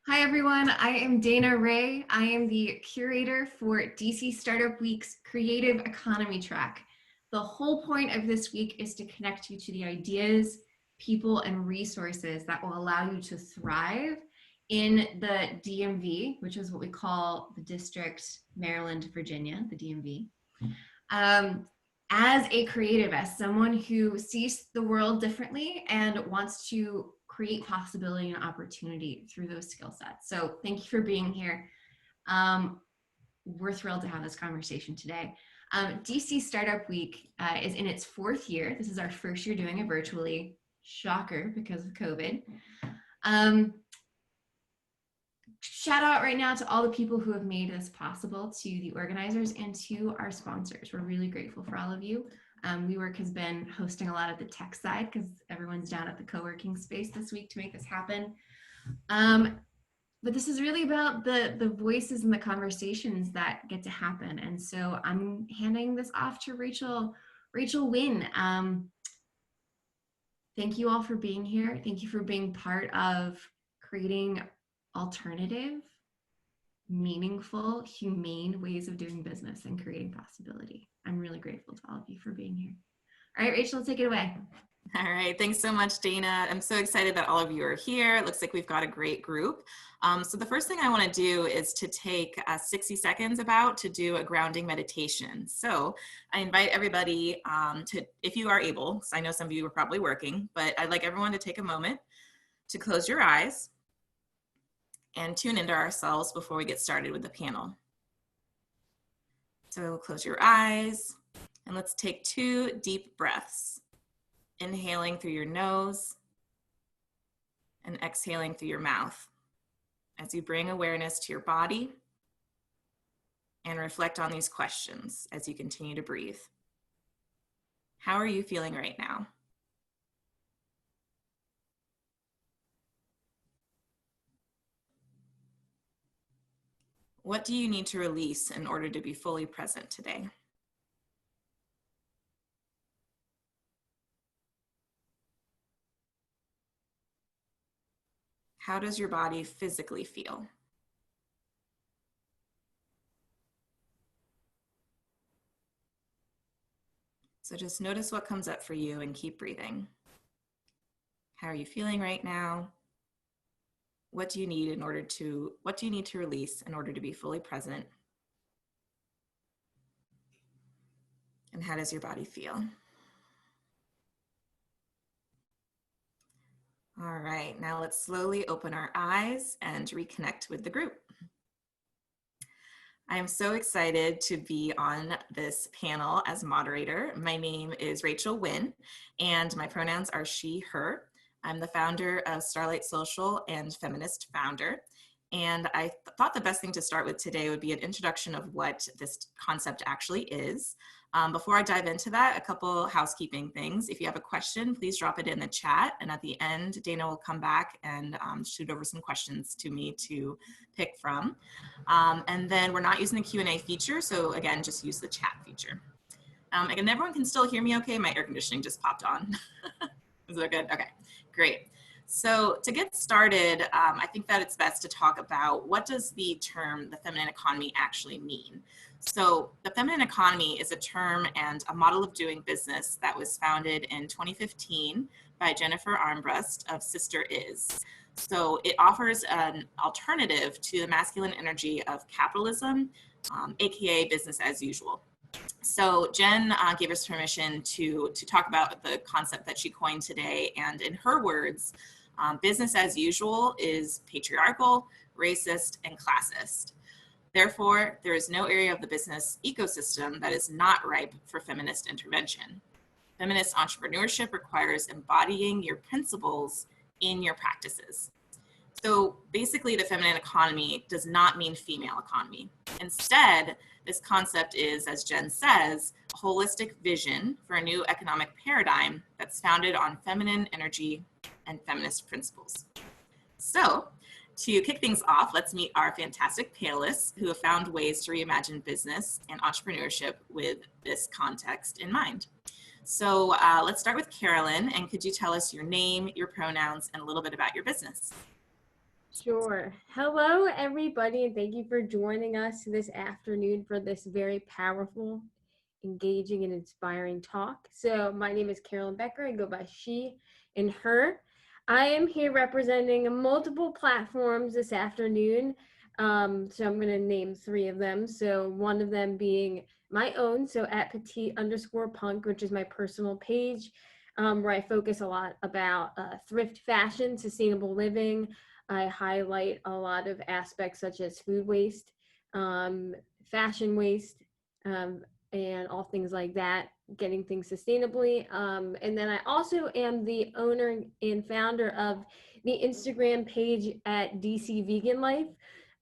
Hi everyone, I am Dana Ray. I am the curator for DC Startup Week's Creative Economy track. The whole point of this week is to connect you to the ideas, people, and resources that will allow you to thrive in the DMV, which is what we call the District, Maryland, Virginia, the DMV. As a creative, as someone who sees the world differently and wants to create possibility and opportunity through those skill sets. So thank you for being here. We're thrilled to have this conversation today. DC Startup Week is in its 4th year. This is our 1st year doing it virtually. Shocker because of COVID. Shout out right now to all the people who have made this possible, to the organizers and to our sponsors. We're really grateful for all of you. WeWork has been hosting a lot of the tech side because everyone's down at the co-working space this week to make this happen. But this is really about the voices and the conversations that get to happen. And so I'm handing this off to Rachel Wynn. Thank you all for being here. Thank you for being part of creating alternative, meaningful, humane ways of doing business and creating possibility. I'm really grateful to all of you for being here. All right, Rachel, take it away. All right, thanks so much, Dana. I'm so excited that all of you are here. It looks like we've got a great group. So the first thing I want to do is to take 60 seconds to do a grounding meditation. So I invite everybody to, if you are able, because I know some of you are probably working, but I'd like everyone to take a moment to close your eyes and tune into ourselves before we get started with the panel. So close your eyes and let's take 2 deep breaths. Inhaling through your nose and exhaling through your mouth as you bring awareness to your body and reflect on these questions as you continue to breathe. How are you feeling right now? What do you need to release in order to be fully present today? How does your body physically feel? So just notice what comes up for you and keep breathing. How are you feeling right now? What do you need to release in order to be fully present? And how does your body feel? All right, now let's slowly open our eyes and reconnect with the group. I am so excited to be on this panel as moderator. My name is Rachel Wynn, and my pronouns are she, her. I'm the founder of Starlight Social and Feminist Founder. And I thought the best thing to start with today would be an introduction of what this concept actually is. Before I dive into that, a couple housekeeping things. If you have a question, please drop it in the chat. And at the end, Dana will come back and shoot over some questions to me to pick from. And then we're not using the Q&A feature. So again, just use the chat feature. Again, everyone can still hear me okay? My air conditioning just popped on. Is that good? Okay, great. So to get started, I think that it's best to talk about what does the term the feminine economy actually mean. So the feminine economy is a term and a model of doing business that was founded in 2015 by Jennifer Armbrust of Sister Is. So it offers an alternative to the masculine energy of capitalism, aka business as usual. So Jen gave us permission to talk about the concept that she coined today, and in her words, business as usual is patriarchal, racist, and classist. Therefore, there is no area of the business ecosystem that is not ripe for feminist intervention. Feminist entrepreneurship requires embodying your principles in your practices. So basically, the feminine economy does not mean female economy. Instead, this concept is, as Jen says, a holistic vision for a new economic paradigm that's founded on feminine energy and feminist principles. So, to kick things off, let's meet our fantastic panelists who have found ways to reimagine business and entrepreneurship with this context in mind. So let's start with Carolyn, and could you tell us your name, your pronouns, and a little bit about your business? Sure. Hello, everybody, and thank you for joining us this afternoon for this very powerful, engaging, and inspiring talk. So, my name is Carolyn Becker. I go by she and her. I am here representing multiple platforms this afternoon. So, I'm going to name three of them. So, one of them being my own, so at petite_punk, which is my personal page, where I focus a lot about thrift fashion, sustainable living. I highlight a lot of aspects such as food waste, fashion waste, and all things like that, getting things sustainably. And then I also am the owner and founder of the Instagram page at DC Vegan Life.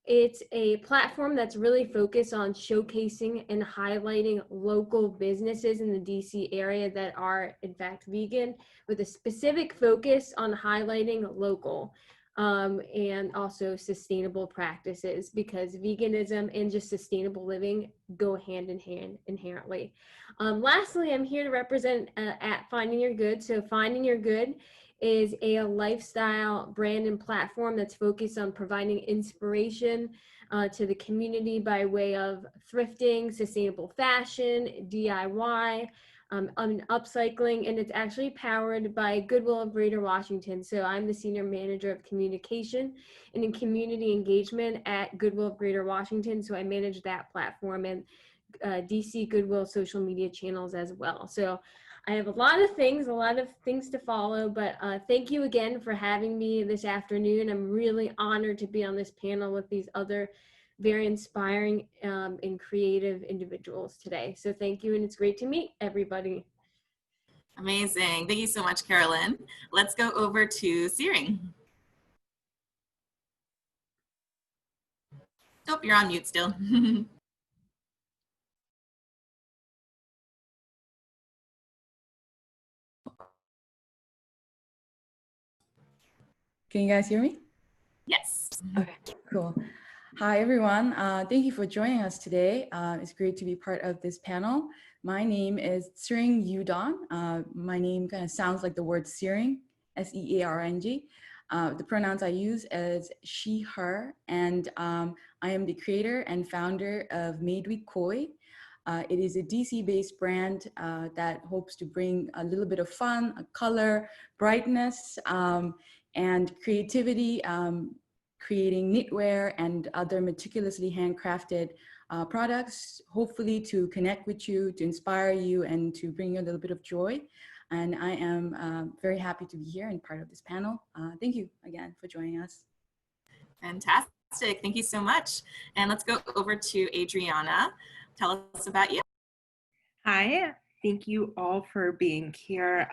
It's a platform that's really focused on showcasing and highlighting local businesses in the DC area that are, in fact, vegan, with a specific focus on highlighting local and also sustainable practices, because veganism and just sustainable living go hand in hand inherently. Lastly, I'm here to represent at Finding Your Good. So Finding Your Good is a lifestyle brand and platform that's focused on providing inspiration to the community by way of thrifting, sustainable fashion, DIY, upcycling, and it's actually powered by Goodwill of Greater Washington. So I'm the Senior Manager of Communication and in Community Engagement at Goodwill of Greater Washington. So I manage that platform and DC Goodwill social media channels as well. So I have a lot of things to follow, but thank you again for having me this afternoon. I'm really honored to be on this panel with these other very inspiring and creative individuals today. So thank you, and it's great to meet everybody. Amazing. Thank you so much, Carolyn. Let's go over to Tshering. Oh, you're on mute still. Can you guys hear me? Yes. Okay, cool. Hi, everyone. Thank you for joining us today. It's great to be part of this panel. My name is Tshering Yudon. My name kind of sounds like the word searing, S-E-A-R-N-G. The pronouns I use is she, her, and I am the creator and founder of MadewithKoi. It is a DC-based brand that hopes to bring a little bit of fun, a color, brightness, and creativity, creating knitwear and other meticulously handcrafted products, hopefully to connect with you, to inspire you, and to bring you a little bit of joy. And I am very happy to be here and part of this panel. Thank you again for joining us. Fantastic. Thank you so much. And let's go over to Adriana. Tell us about you. Hi, thank you all for being here.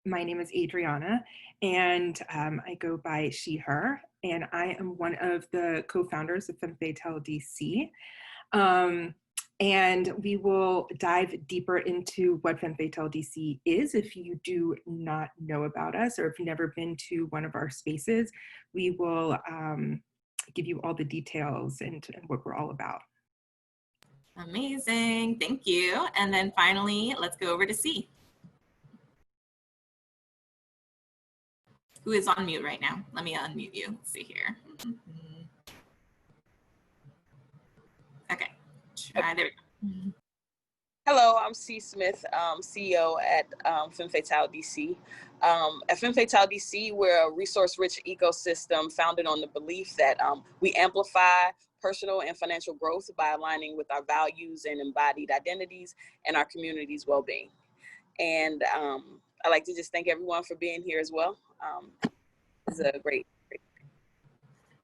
My name is Adriana, and I go by she, her, and I am one of the co-founders of Femme Fatale DC. And we will dive deeper into what Femme Fatale DC is. If you do not know about us, or if you've never been to one of our spaces, we will give you all the details and what we're all about. Amazing. Thank you. And then finally, let's go over to Cee, who is on mute right now. Let me unmute you. Let's see here. Okay. Try. There we go. Hello, I'm Cee Smith, CEO at Femme Fatale DC. At Femme Fatale DC, we're a resource-rich ecosystem founded on the belief that we amplify personal and financial growth by aligning with our values and embodied identities and our community's well-being. And I'd like to just thank everyone for being here as well. It's a great.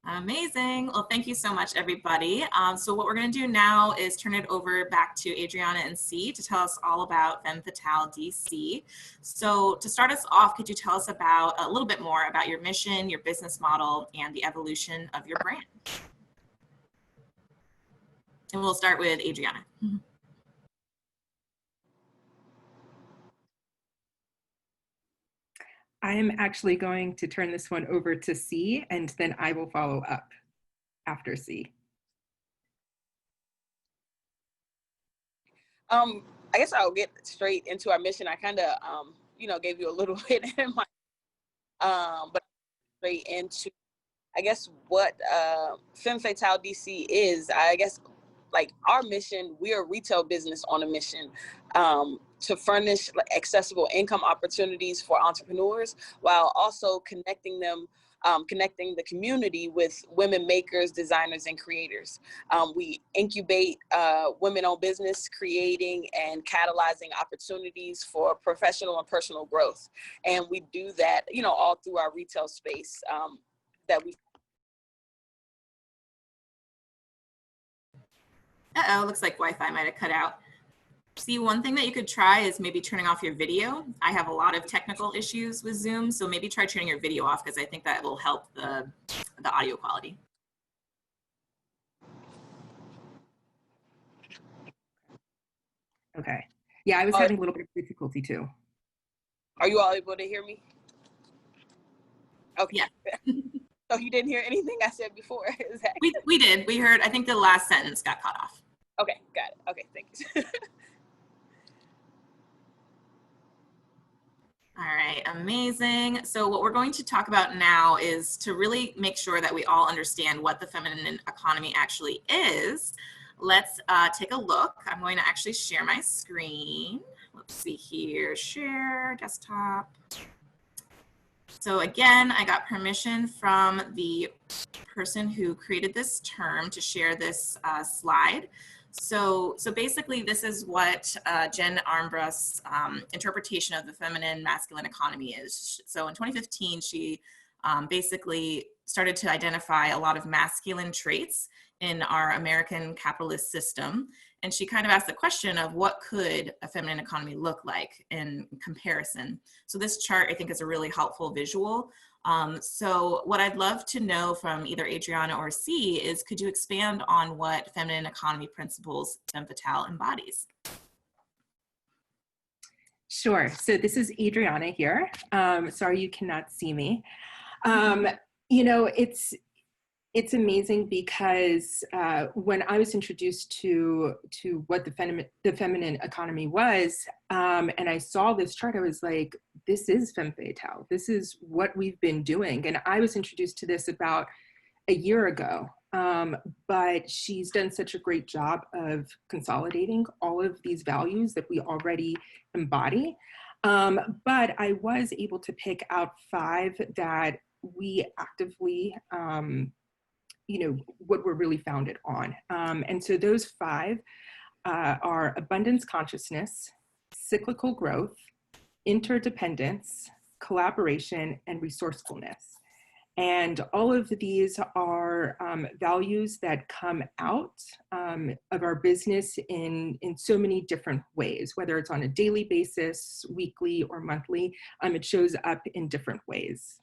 Amazing. Well, thank you so much, everybody. So what we're going to do now is turn it over back to Adriana and Cee to tell us all about Femme Fatale DC. So to start us off, could you tell us about a little bit more about your mission, your business model, and the evolution of your brand? And we'll start with Adriana. I am actually going to turn this one over to Cee, and then I will follow up after Cee. I guess I'll get straight into our mission. I kind of, gave you a little bit in my, but straight into, I guess what Femme Fatale DC is, I guess, like our mission, we're a retail business on a mission to furnish accessible income opportunities for entrepreneurs while also connecting them, connecting the community with women makers, designers, and creators. We incubate women-owned business, creating and catalyzing opportunities for professional and personal growth. And we do that, you know, all through our retail space that we. Uh-oh, looks like Wi-Fi might have cut out. See, one thing that you could try is maybe turning off your video. I have a lot of technical issues with Zoom, so maybe try turning your video off because I think that will help the audio quality. Okay. Yeah, I was having a little bit of difficulty too. Are you all able to hear me? Okay. Yeah. So you didn't hear anything I said before? Is that... We did. We heard, I think the last sentence got cut off. Okay, got it. Okay, thank you. All right, amazing. So what we're going to talk about now is to really make sure that we all understand what the feminine economy actually is. Let's take a look. I'm going to actually share my screen. Let's see here, share desktop. So again, I got permission from the person who created this term to share this slide. So basically, this is what Jen Armbrust's interpretation of the feminine masculine economy is. So in 2015, she basically started to identify a lot of masculine traits in our American capitalist system. And she kind of asked the question of what could a feminine economy look like in comparison. So this chart, I think, is a really helpful visual. So what I'd love to know from either Adriana or Cee is, could you expand on what feminine economy principles Femme Fatale embodies? Sure. So this is Adriana here. Sorry you cannot see me. You know, it's amazing because when I was introduced to what the feminine economy was, and I saw this chart, I was like, this is Femme Fatale. This is what we've been doing. And I was introduced to this about a year ago, but she's done such a great job of consolidating all of these values that we already embody. But I was able to pick out 5 that we actively, you know, what we're really founded on. And so those 5 are abundance consciousness, cyclical growth, interdependence, collaboration, and resourcefulness. And all of these are values that come out of our business in so many different ways, whether it's on a daily basis, weekly, or monthly. It shows up in different ways.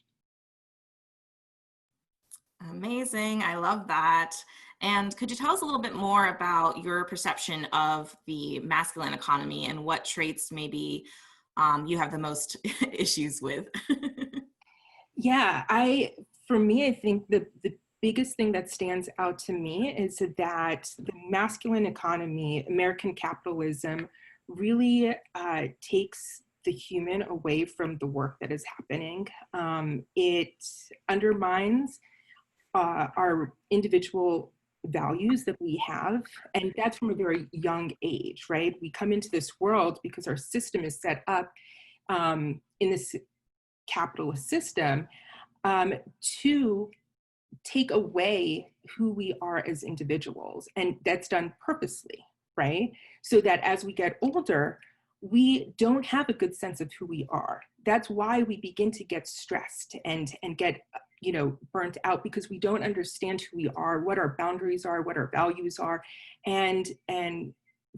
Amazing, I love that. And could you tell us a little bit more about your perception of the masculine economy and what traits maybe you have the most issues with? Yeah, for me, I think the biggest thing that stands out to me is that the masculine economy, American capitalism, really takes the human away from the work that is happening. It undermines our individual values that we have, and that's from a very young age, right? We come into this world because our system is set up in this capitalist system to take away who we are as individuals, and that's done purposely, right? So that as we get older, we don't have a good sense of who we are. That's why we begin to get stressed and get, you know, burnt out, because we don't understand who we are, what our boundaries are, what our values are. And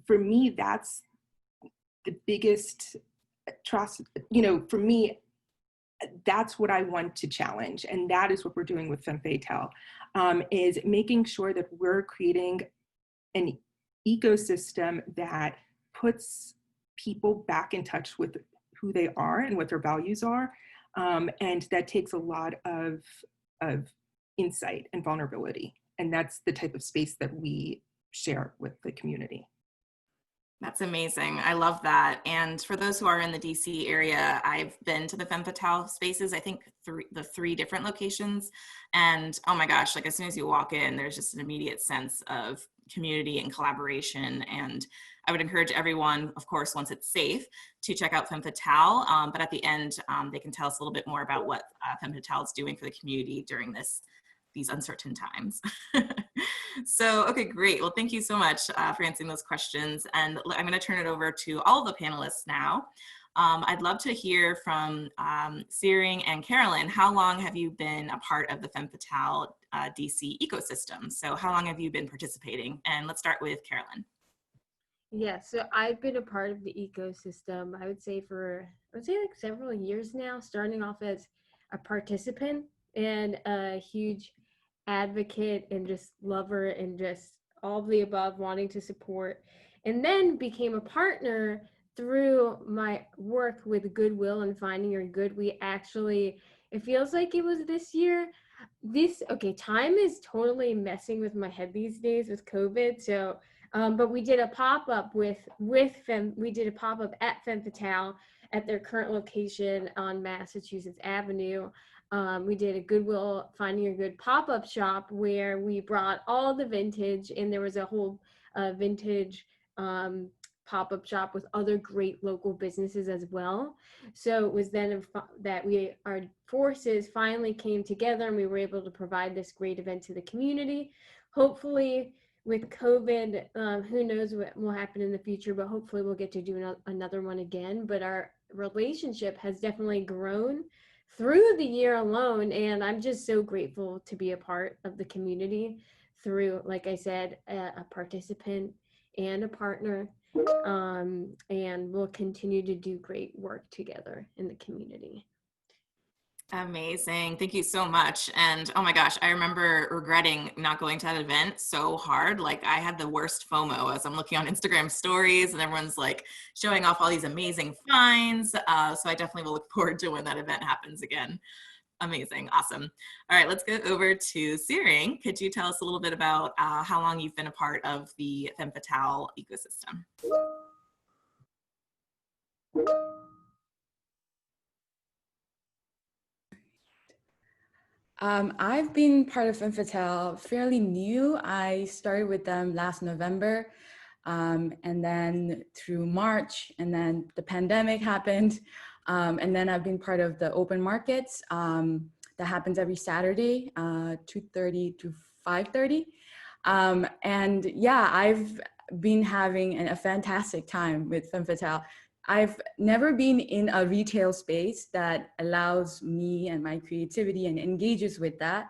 for me, that's the biggest trust, you know, for me, that's what I want to challenge. And that is what we're doing with Femme Fatale, is making sure that we're creating an ecosystem that puts people back in touch with who they are and what their values are. And that takes a lot of insight and vulnerability. And that's the type of space that we share with the community. That's amazing. I love that. And for those who are in the DC area, I've been to the Femme Fatale spaces, I think the three different locations. And oh my gosh, like as soon as you walk in, there's just an immediate sense of community and collaboration. And I would encourage everyone, of course, once it's safe, to check out Femme Fatale. But at the end, they can tell us a little bit more about what Femme Fatale is doing for the community during these uncertain times. So, okay, great. Well, thank you so much for answering those questions. And I'm going to turn it over to all of the panelists now. I'd love to hear from Tshering and Carolyn. How long have you been a part of the Femme Fatale DC ecosystem? So how long have you been participating? And let's start with Carolyn. Yeah, so I've been a part of the ecosystem, I would say like several years now, starting off as a participant and a huge advocate and just lover and just all of the above, wanting to support, and then became a partner through my work with Goodwill and Finding Your Good. We actually, it feels like it was this year. Time is totally messing with my head these days with COVID. So, but we did a pop-up we did a pop-up at Femme Fatale at their current location on Massachusetts Avenue. We did a Goodwill Finding Your Good pop-up shop where we brought all the vintage, and there was a whole vintage pop-up shop with other great local businesses as well. So it was then that our forces finally came together and we were able to provide this great event to the community. Hopefully with COVID, who knows what will happen in the future, but hopefully we'll get to do another one again. But our relationship has definitely grown through the year alone, and I'm just so grateful to be a part of the community through, like I said, a participant and a partner, and we'll continue to do great work together in the community. Amazing. Thank you so much. And oh my gosh, I remember regretting not going to that event so hard. Like I had the worst FOMO as I'm looking on Instagram stories and everyone's like showing off all these amazing finds. So I definitely will look forward to when that event happens again. Amazing. Awesome. All right, let's go over to Tshering. Could you tell us a little bit about how long you've been a part of the Femme Fatale ecosystem? I've been part of Femme Fatale fairly new. I started with them last November, and then through March, and then the pandemic happened. And then I've been part of the open markets that happens every Saturday, 2:30 to 5:30. And yeah, I've been having a fantastic time with Femme Fatale. I've never been in a retail space that allows me and my creativity and engages with that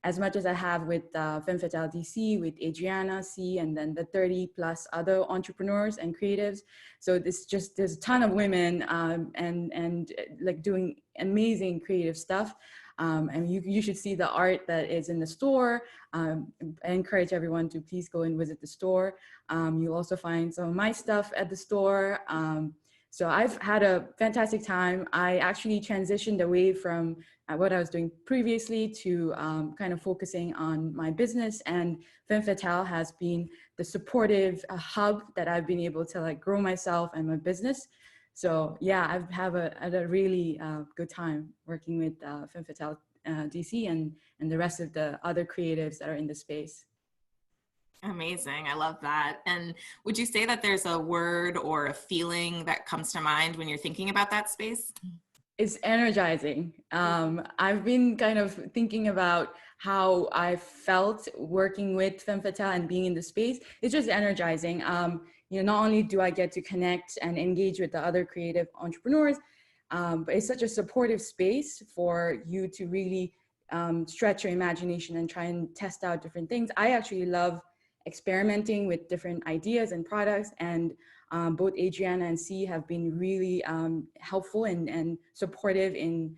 as much as I have with Femme Fatale DC, with Adriana, Cee, and then the 30 plus other entrepreneurs and creatives. So there's a ton of women and like doing amazing creative stuff. And you should see the art that is in the store. I encourage everyone to please go and visit the store. You'll also find some of my stuff at the store. So I've had a fantastic time. I actually transitioned away from what I was doing previously to kind of focusing on my business, and Femme Fatale has been the supportive hub that I've been able to like grow myself and my business. So yeah, I've had a really good time working with Femme Fatale DC and the rest of the other creatives that are in the space. Amazing. I love that. And would you say that there's a word or a feeling that comes to mind when you're thinking about that space? It's energizing. I've been kind of thinking about how I felt working with Femme Fatale and being in the space. It's just energizing. You know, not only do I get to connect and engage with the other creative entrepreneurs, but it's such a supportive space for you to really stretch your imagination and try and test out different things. I actually love experimenting with different ideas and products, and both Adriana and Cee have been really helpful and supportive in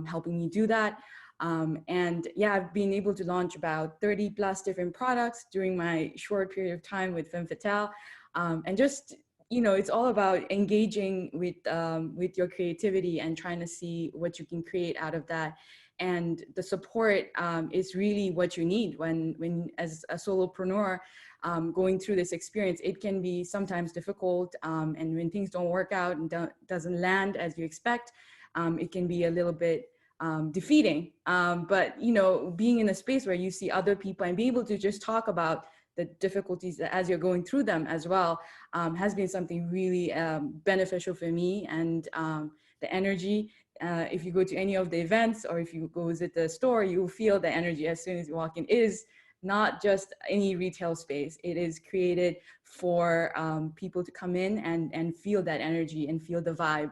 helping me do that. And yeah, I've been able to launch about 30 plus different products during my short period of time with Femme Fatale. And just, you know, it's all about engaging with your creativity and trying to see what you can create out of that. and the support is really what you need when as a solopreneur going through this experience. It can be sometimes difficult, and when things don't work out and doesn't land as you expect, it can be a little bit defeating. But you know, being in a space where you see other people and be able to just talk about the difficulties as you're going through them as well has been something really beneficial for me. And the energy, if you go to any of the events or if you go visit the store, you will feel the energy as soon as you walk in. It is not just any retail space. It is created for people to come in and feel that energy and feel the vibe.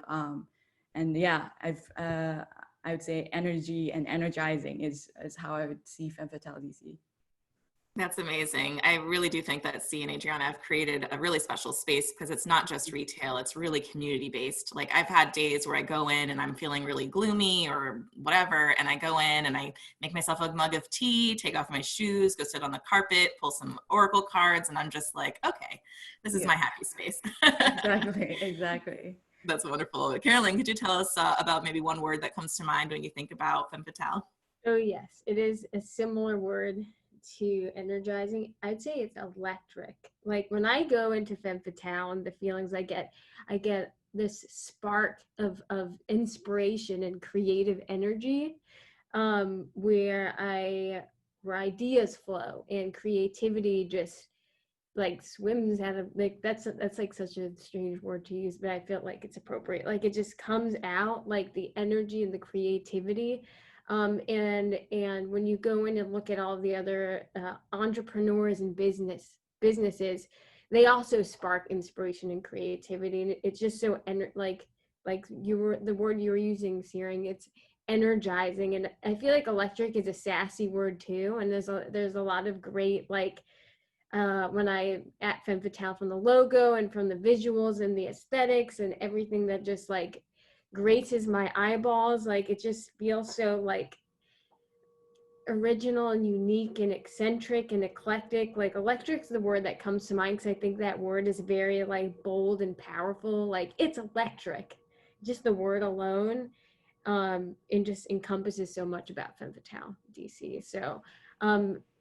And yeah, I would say energy and energizing is how I would see Femme Fatale DC. That's amazing. I really do think that Cee and Adriana have created a really special space because it's not just retail, it's really community based. Like I've had days where I go in and I'm feeling really gloomy or whatever, and I go in and I make myself a mug of tea, take off my shoes, go sit on the carpet, pull some oracle cards, and I'm just like, okay, this is my happy space. Exactly. That's wonderful. Carolyn, could you tell us about maybe one word that comes to mind when you think about Femme Fatale? Oh yes, it is a similar word to energizing. I'd say it's electric. Like when I go into Femme Fatale and the feelings I get this spark of inspiration and creative energy, where ideas flow and creativity just like swims out of, like that's like such a strange word to use, but I feel like it's appropriate. Like it just comes out, like the energy and the creativity. And when you go in and look at all the other entrepreneurs and businesses, they also spark inspiration and creativity. And it's just so like the word you were using, Tshering, it's energizing. And I feel like electric is a sassy word too. And there's a lot of great, like, when I at Femme Fatale, from the logo and from the visuals and the aesthetics and everything that just like graces my eyeballs, like it just feels so like original and unique and eccentric and eclectic. Like electric's the word that comes to mind because I think that word is very like bold and powerful. Like it's electric, just the word alone, and just encompasses so much about Femme Fatale DC. So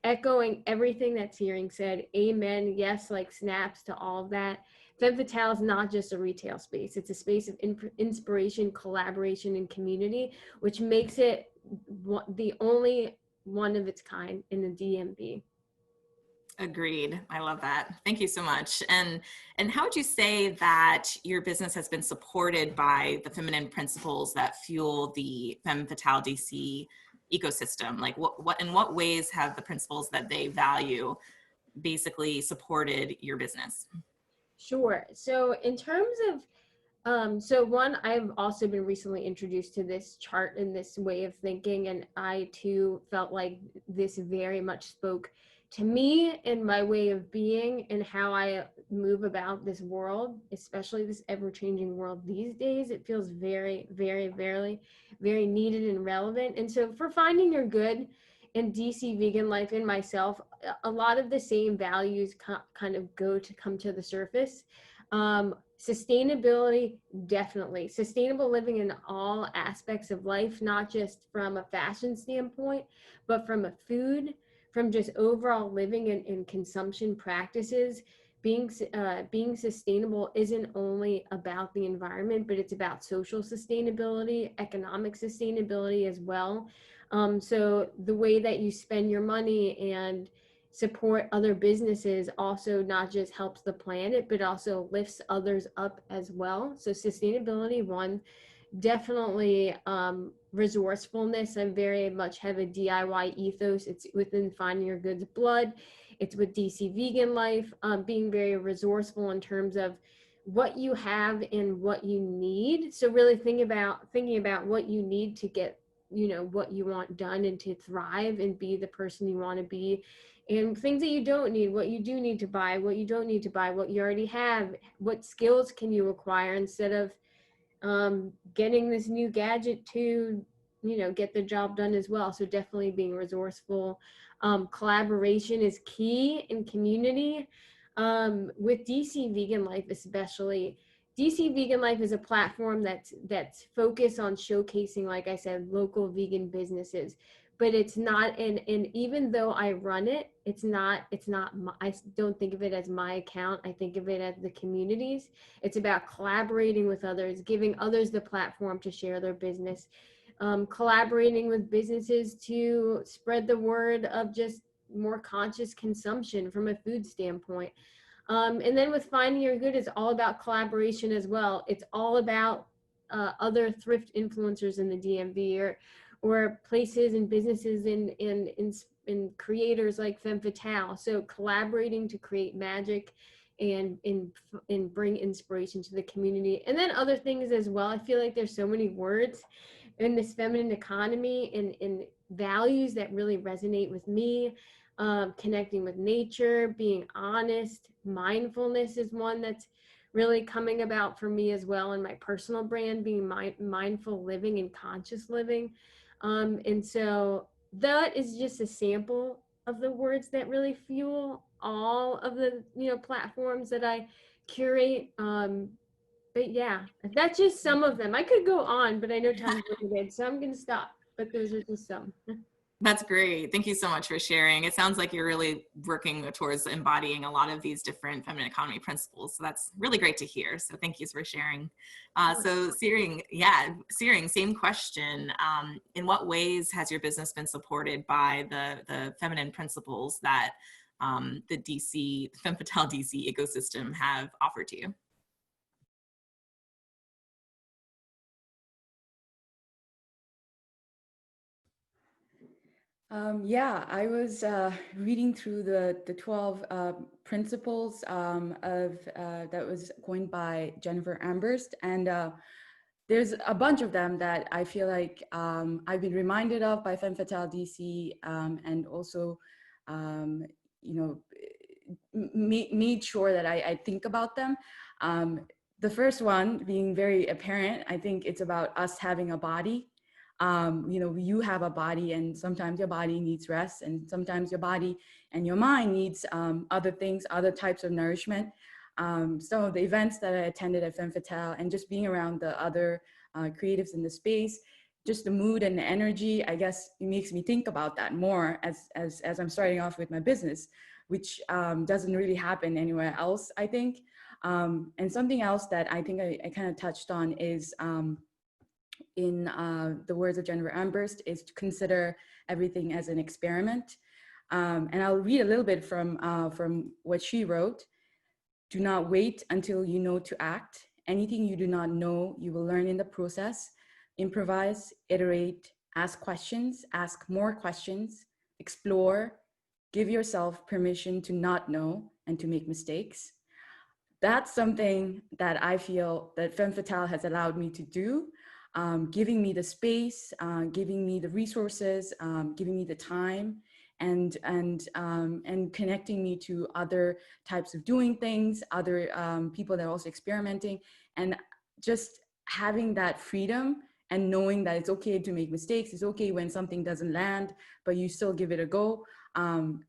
echoing everything that Tshering said, amen, yes, like snaps to all of that. Femme Fatale is not just a retail space. It's a space of inspiration, collaboration, and community, which makes it the only one of its kind in the DMV. Agreed. I love that. Thank you so much. And how would you say that your business has been supported by the feminine principles that fuel the Femme Fatale DC ecosystem? Like what in what ways have the principles that they value basically supported your business? Sure. So in terms of so one, I've also been recently introduced to this chart and this way of thinking, and I too felt like this very much spoke to me and my way of being and how I move about this world, especially this ever-changing world these days. It feels very, very, very, very needed and relevant. And so for Finding Your Good in DC Vegan Life and myself, a lot of the same values kind of come to the surface. Sustainability, definitely. Sustainable living in all aspects of life, not just from a fashion standpoint, but from a food, from just overall living and consumption practices. Being sustainable isn't only about the environment, but it's about social sustainability, economic sustainability as well. So the way that you spend your money and support other businesses also not just helps the planet, but also lifts others up as well. So sustainability, one. Definitely resourcefulness. I very much have a DIY ethos. It's within Finding Your Good's blood. It's with DC Vegan Life, being very resourceful in terms of what you have and what you need. So really thinking about what you need to get, what you want done and to thrive and be the person you want to be, and things that you don't need, what you do need to buy, what you don't need to buy, what you already have, what skills can you acquire instead of getting this new gadget to, get the job done as well. So definitely being resourceful. Collaboration is key in community. With DC Vegan Life especially, DC Vegan Life is a platform that's focused on showcasing, like I said, local vegan businesses. But it's not, and even though I run it, it's not I don't think of it as my account. I think of it as the community's. It's about collaborating with others, giving others the platform to share their business, collaborating with businesses to spread the word of just more conscious consumption from a food standpoint. And then with Finding Your Good, it's all about collaboration as well. It's all about other thrift influencers in the DMV, or places and businesses in creators like Femme Fatale. So collaborating to create magic and bring inspiration to the community. And then other things as well. I feel like there's so many words in this feminine economy and values that really resonate with me. Connecting with nature, being honest, mindfulness is one that's really coming about for me as well in my personal brand, being mindful living and conscious living. And so that is just a sample of the words that really fuel all of the platforms that I curate. But yeah, that's just some of them. I could go on, but I know time's limited, so I'm going to stop. But those are just some. That's great. Thank you so much for sharing. It sounds like you're really working towards embodying a lot of these different feminine economy principles. So that's really great to hear. So thank you for sharing. So Tshering, same question. In what ways has your business been supported by the feminine principles that the Femme Fatale DC ecosystem have offered to you? Yeah, I was reading through the 12 principles that was coined by Jennifer Amherst, and there's a bunch of them that I feel like I've been reminded of by Femme Fatale DC, and also, made sure that I think about them. The first one being very apparent, I think it's about us having a body. You have a body, and sometimes your body needs rest, and sometimes your body and your mind needs other things, other types of nourishment. Some of the events that I attended at Femme Fatale and just being around the other creatives in the space, just the mood and the energy, I guess it makes me think about that more as I'm starting off with my business, which doesn't really happen anywhere else, I think. And something else that I think I kind of touched on is, in the words of Jennifer Amherst, is to consider everything as an experiment. And I'll read a little bit from what she wrote. Do not wait until you know to act. Anything you do not know, you will learn in the process. Improvise, iterate, ask questions, ask more questions, explore, give yourself permission to not know and to make mistakes. That's something that I feel that Femme Fatale has allowed me to do. Giving me the space, giving me the resources, giving me the time, and connecting me to other types of doing things, other people that are also experimenting, and just having that freedom and knowing that it's okay to make mistakes. It's okay when something doesn't land, but you still give it a go. And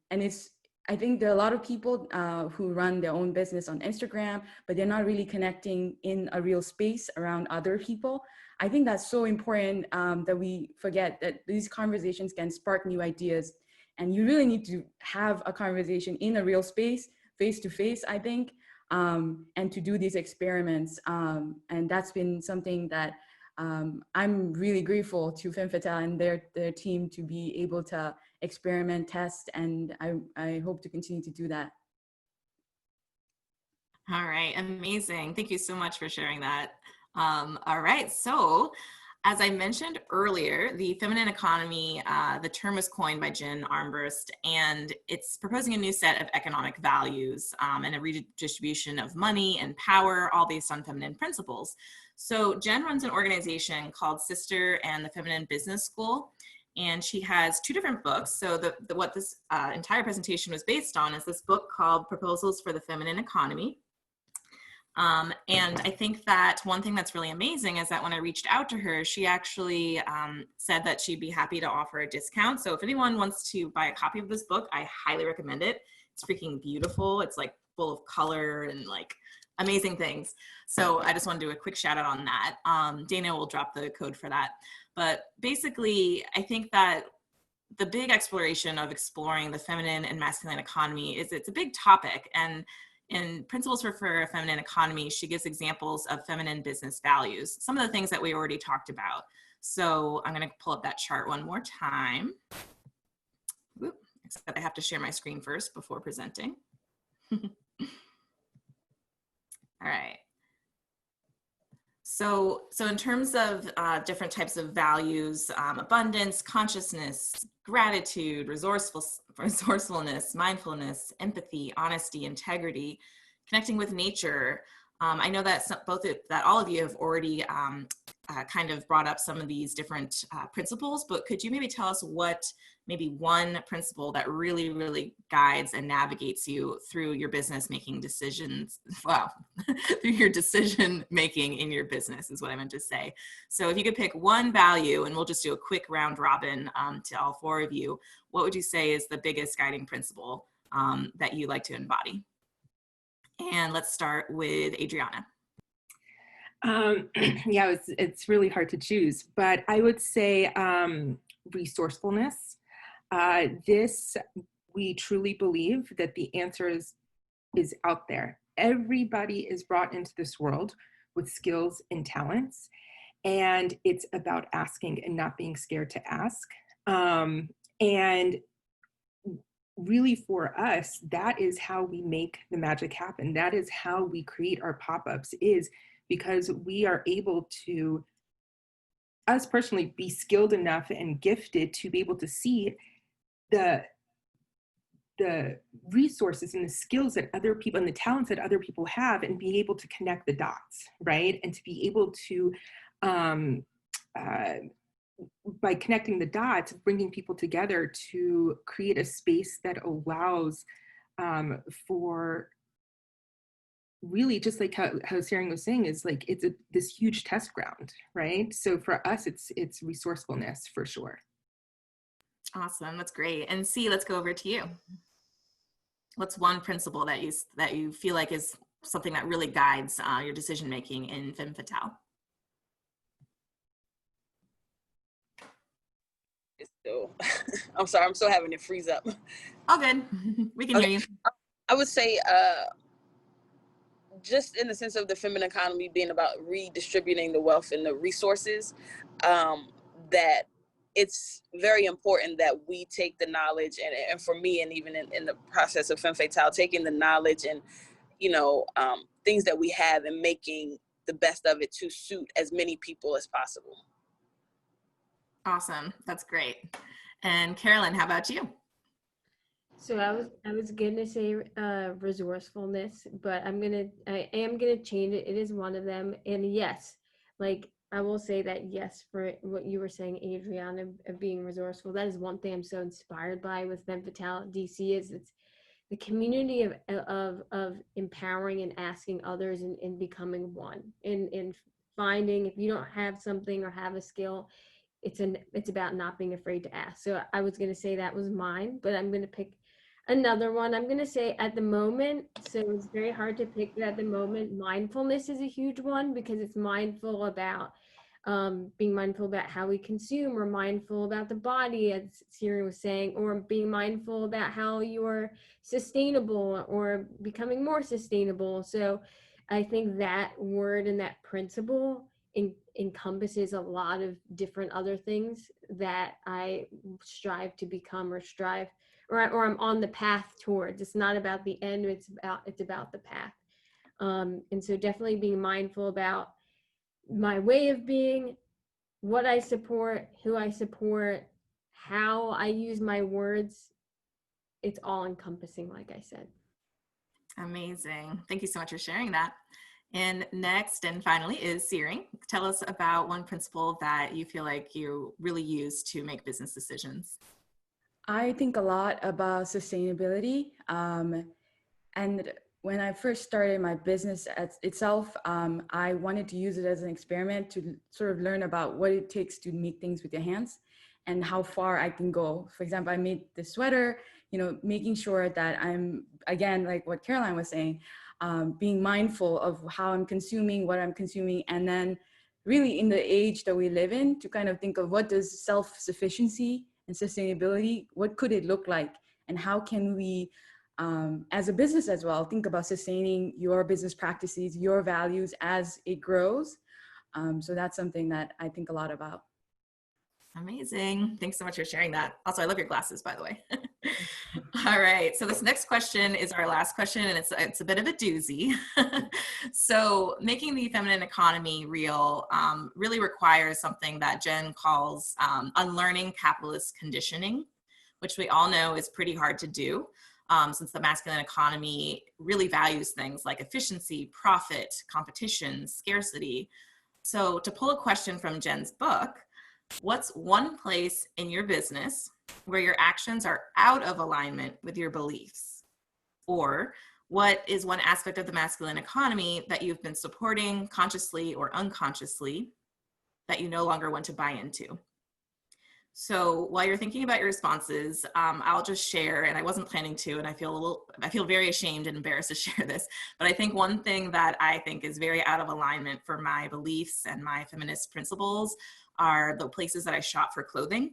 I think there are a lot of people who run their own business on Instagram, but they're not really connecting in a real space around other people. I think that's so important that we forget that these conversations can spark new ideas, and you really need to have a conversation in a real space, face to face, I think, and to do these experiments. And that's been something that I'm really grateful to Femme Fatale and their team to be able to experiment, test, and I hope to continue to do that. All right, amazing. Thank you so much for sharing that. All right, so as I mentioned earlier, the feminine economy, the term was coined by Jen Amherst, and it's proposing a new set of economic values and a redistribution of money and power, all based on feminine principles. So Jen runs an organization called Sister and the Feminine Business School, and she has two different books. So what this entire presentation was based on is this book called Proposals for the Feminine Economy. And I think that one thing that's really amazing is that when I reached out to her, she actually said that she'd be happy to offer a discount. So if anyone wants to buy a copy of this book, I highly recommend it. It's freaking beautiful. It's like full of color and like amazing things. So I just want to do a quick shout out on that. Dana will drop the code for that. But basically, I think that the big exploration of exploring the feminine and masculine economy is it's a big topic. And in Principles for a Feminine Economy, she gives examples of feminine business values, some of the things that we already talked about. So I'm going to pull up that chart one more time. Oop, except I have to share my screen first before presenting. All right. So in terms of different types of values, abundance, consciousness, gratitude, resourcefulness, mindfulness, empathy, honesty, integrity, connecting with nature. I know that all of you have already kind of brought up some of these different principles, but could you maybe tell us what maybe one principle that really, really guides and navigates you through your business making decisions, well, through your decision making in your business is what I meant to say. So if you could pick one value, and we'll just do a quick round robin to all four of you, what would you say is the biggest guiding principle that you like to embody? And let's start with Adriana. Yeah, it's really hard to choose, but I would say resourcefulness. We truly believe that the answer is out there. Everybody is brought into this world with skills and talents, and it's about asking and not being scared to ask. And really for us, that is how we make the magic happen. That is how we create our pop-ups, is because we are able to, us personally, be skilled enough and gifted to be able to see the resources and the skills that other people and the talents that other people have, and being able to connect the dots, right? And to be able to, by connecting the dots, bringing people together to create a space that allows for really, just like how Tshering was saying, is like it's this huge test ground, right? So for us, it's resourcefulness for sure. Awesome, that's great. And Cee, let's go over to you. What's one principle that you feel like is something that really guides your decision making in Femme Fatale? So, I'm sorry, I'm still having it freeze up. All good. We can hear you. I would say, just in the sense of the feminine economy being about redistributing the wealth and the resources, that it's very important that we take the knowledge, and for me, and even in the process of Femme Fatale, taking the knowledge and, things that we have and making the best of it to suit as many people as possible. Awesome, that's great. And Carolyn, how about you? So I was gonna say resourcefulness, but I am gonna change it. It is one of them. And yes, like I will say that yes, for what you were saying, Adriana, of being resourceful, that is one thing I'm so inspired by with Femme Fatale DC, is it's the community of empowering and asking others and becoming one, and finding, if you don't have something or have a skill, it's about not being afraid to ask. So I was going to say that was mine, but I'm going to pick another one. I'm going to say at the moment, so it's very hard to pick, but at the moment, mindfulness is a huge one, because it's mindful about being mindful about how we consume, or mindful about the body, as Tshering was saying, or being mindful about how you're sustainable or becoming more sustainable. So I think that word and that principle encompasses a lot of different other things that I strive to become, or I'm on the path towards. It's not about the end, it's about the path. And so definitely being mindful about my way of being, what I support, who I support, how I use my words. It's all encompassing, like I said. Amazing. Thank you so much for sharing that. And next and finally is Tshering. Tell us about one principle that you feel like you really use to make business decisions. I think a lot about sustainability. And when I first started my business itself, I wanted to use it as an experiment to sort of learn about what it takes to make things with your hands and how far I can go. For example, I made the sweater, making sure that I'm, again, like what Caroline was saying, being mindful of how I'm consuming, what I'm consuming, and then really in the age that we live in to kind of think of what does self-sufficiency and sustainability, what could it look like? And how can we, as a business as well, think about sustaining your business practices, your values as it grows. So that's something that I think a lot about. Amazing. Thanks so much for sharing that. Also, I love your glasses, by the way. All right. So this next question is our last question, and it's a bit of a doozy. So making the feminine economy real really requires something that Jen calls unlearning capitalist conditioning, which we all know is pretty hard to do since the masculine economy really values things like efficiency, profit, competition, scarcity. So to pull a question from Jen's book, what's one place in your business where your actions are out of alignment with your beliefs? Or what is one aspect of the masculine economy that you've been supporting consciously or unconsciously that you no longer want to buy into? So while you're thinking about your responses, I'll just share, and I wasn't planning to, and I feel very ashamed and embarrassed to share this, but I think one thing that I think is very out of alignment for my beliefs and my feminist principles are the places that I shop for clothing.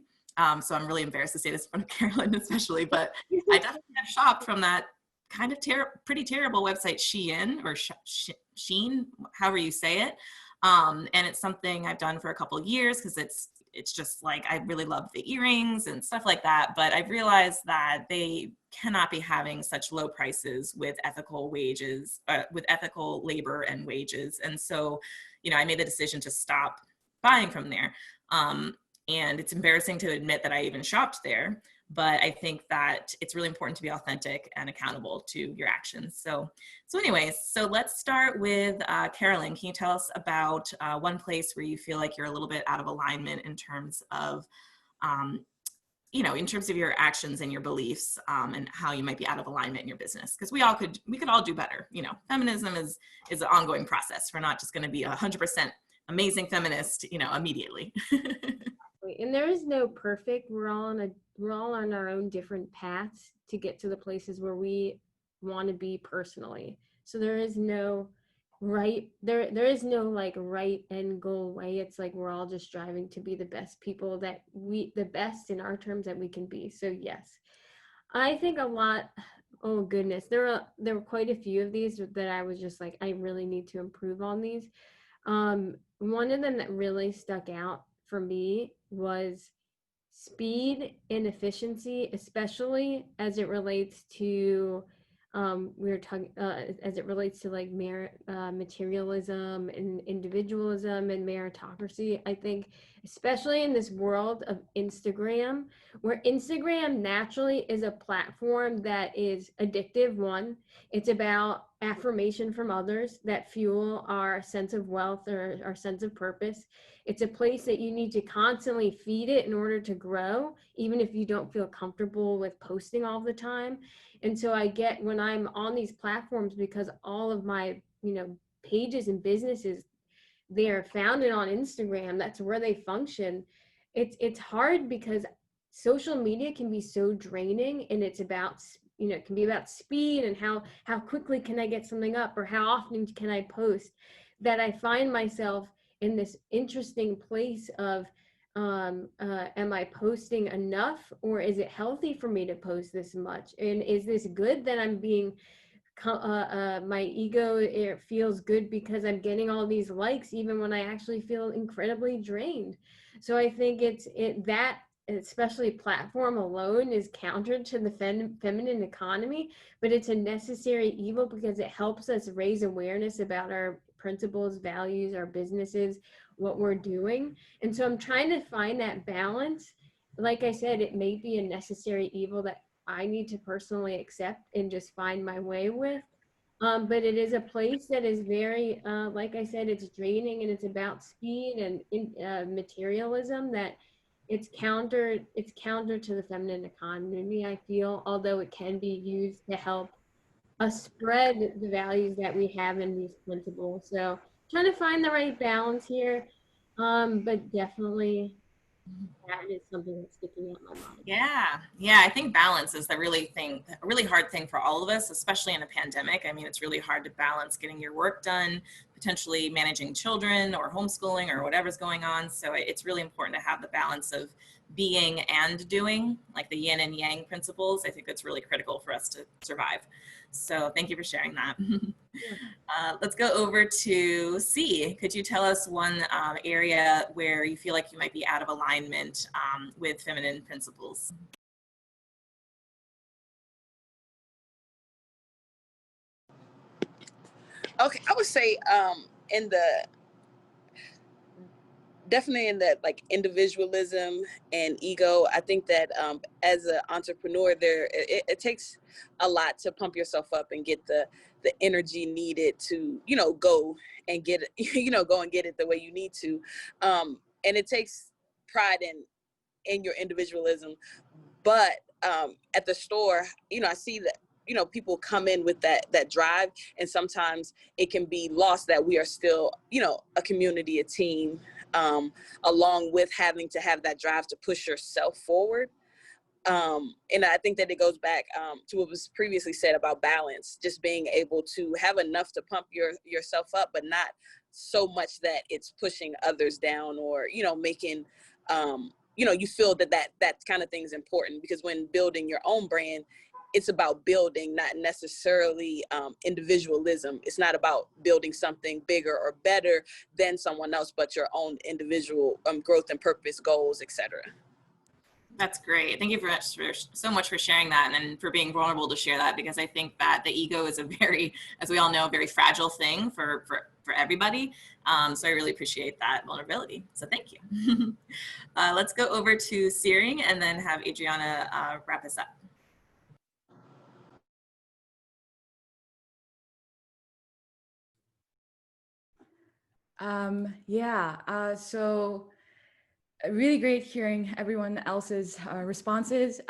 So I'm really embarrassed to say this in front of Carolyn especially, but I definitely have shopped from that kind of pretty terrible website, Shein, or Sheen, however you say it. And it's something I've done for a couple of years because it's just like, I really love the earrings and stuff like that. But I've realized that they cannot be having such low prices with ethical wages, with ethical labor and wages. And so, I made the decision to stop buying from there. And it's embarrassing to admit that I even shopped there, but I think that it's really important to be authentic and accountable to your actions. So anyways, so let's start with Carolyn. Can you tell us about one place where you feel like you're a little bit out of alignment in terms of, in terms of your actions and your beliefs, and how you might be out of alignment in your business? Because we could all do better. Feminism is an ongoing process. We're not just going to be 100% amazing feminist, immediately. And there is no perfect. We're all on our own different paths to get to the places where we want to be personally. So there is no right, there is no like right end goal way. It's like we're all just striving to be the best people the best in our terms that we can be. So yes, I think a lot. Oh goodness, there were quite a few of these that I was just like, I really need to improve on these. One of them that really stuck out for me was speed and efficiency, especially as it relates to as it relates to like materialism and individualism and meritocracy. I think especially in this world of Instagram, where Instagram naturally is a platform that is addictive. One, it's about affirmation from others that fuel our sense of wealth or our sense of purpose. It's a place that you need to constantly feed it in order to grow, even if you don't feel comfortable with posting all the time. And so I get when I'm on these platforms, because all of my, pages and businesses, they are founded on Instagram. That's where they function. It's hard because social media can be so draining, and it's about, it can be about speed and how quickly can I get something up, or how often can I post, that I find myself in this interesting place of, am I posting enough, or is it healthy for me to post this much? And is this good that I'm being, my ego, it feels good because I'm getting all these likes, even when I actually feel incredibly drained. So I think that especially platform alone is counter to the feminine economy, but it's a necessary evil because it helps us raise awareness about our principles, values, our businesses, what we're doing. And so I'm trying to find that balance. Like I said, it may be a necessary evil that I need to personally accept and just find my way with. But it is a place that is very, like I said, it's draining, and it's about speed and materialism, that it's counter to the feminine economy, I feel, although it can be used to help us spread the values that we have in these principles. So trying to find the right balance here, but definitely That is something that's sticking out in my mind. Yeah, I think balance is the really hard thing for all of us, especially in a pandemic. I mean, it's really hard to balance getting your work done, potentially managing children or homeschooling or whatever's going on. So it's really important to have the balance of being and doing, like the yin and yang principles. I think that's really critical for us to survive. So thank you for sharing that. Let's go over to C. Could you tell us one area where you feel like you might be out of alignment with feminine principles? Okay, I would say in the definitely in that like individualism and ego. I think that as an entrepreneur, it takes a lot to pump yourself up and get the energy needed to go and get it go and get it the way you need to, and it takes pride in your individualism. But at the store, I see that people come in with that drive, and sometimes it can be lost that we are still a community, a team, along with having to have that drive to push yourself forward. And I think that it goes back to what was previously said about balance, just being able to have enough to pump yourself up, but not so much that it's pushing others down, or making you feel that kind of thing is important. Because when building your own brand, it's about building, not necessarily individualism. It's not about building something bigger or better than someone else, but your own individual growth and purpose, goals, etc. That's great. Thank you so much for sharing that, and for being vulnerable to share that, because I think that the ego is a very, as we all know, very fragile thing for everybody. So I really appreciate that vulnerability. So thank you. Let's go over to Tshering and then have Adriana wrap us up. So really great hearing everyone else's responses.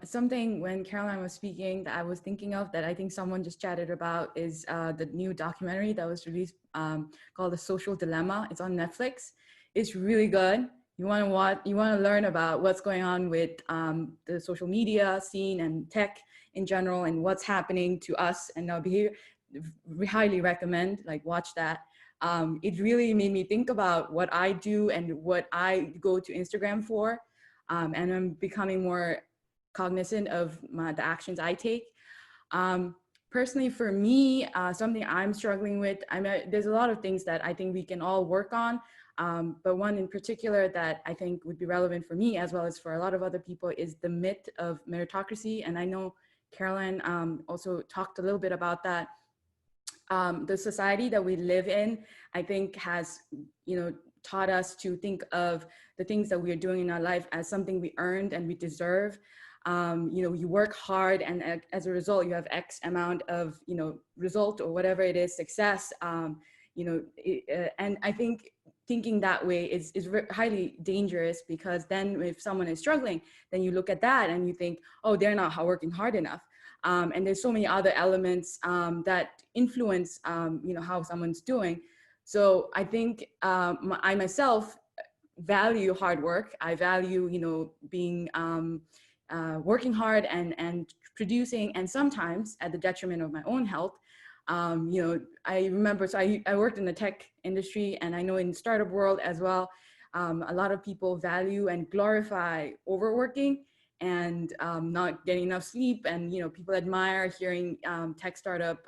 Something when Caroline was speaking that I was thinking of that I think someone just chatted about is the new documentary that was released called The Social Dilemma. It's on Netflix. It's really good. You want to learn about what's going on with the social media scene and tech in general and what's happening to us and our behavior. We highly recommend, like, watch that. It really made me think about what I do and what I go to Instagram for. And I'm becoming more cognizant of the actions I take. Personally, for me, something I'm struggling with, there's a lot of things that I think we can all work on. But one in particular that I think would be relevant for me as well as for a lot of other people is the myth of meritocracy. And I know Carolyn also talked a little bit about that. The society that we live in, I think, has, taught us to think of the things that we are doing in our life as something we earned and we deserve. You work hard, and as a result, you have X amount of, result or whatever it is, success. And I think thinking that way is highly dangerous, because then if someone is struggling, then you look at that and you think, oh, they're not working hard enough. And there's so many other elements that influence, how someone's doing. So I think I myself value hard work. I value, being working hard and producing, and sometimes at the detriment of my own health. I remember, so I worked in the tech industry, and I know in the startup world as well, a lot of people value and glorify overworking and not getting enough sleep. And, people admire hearing tech startup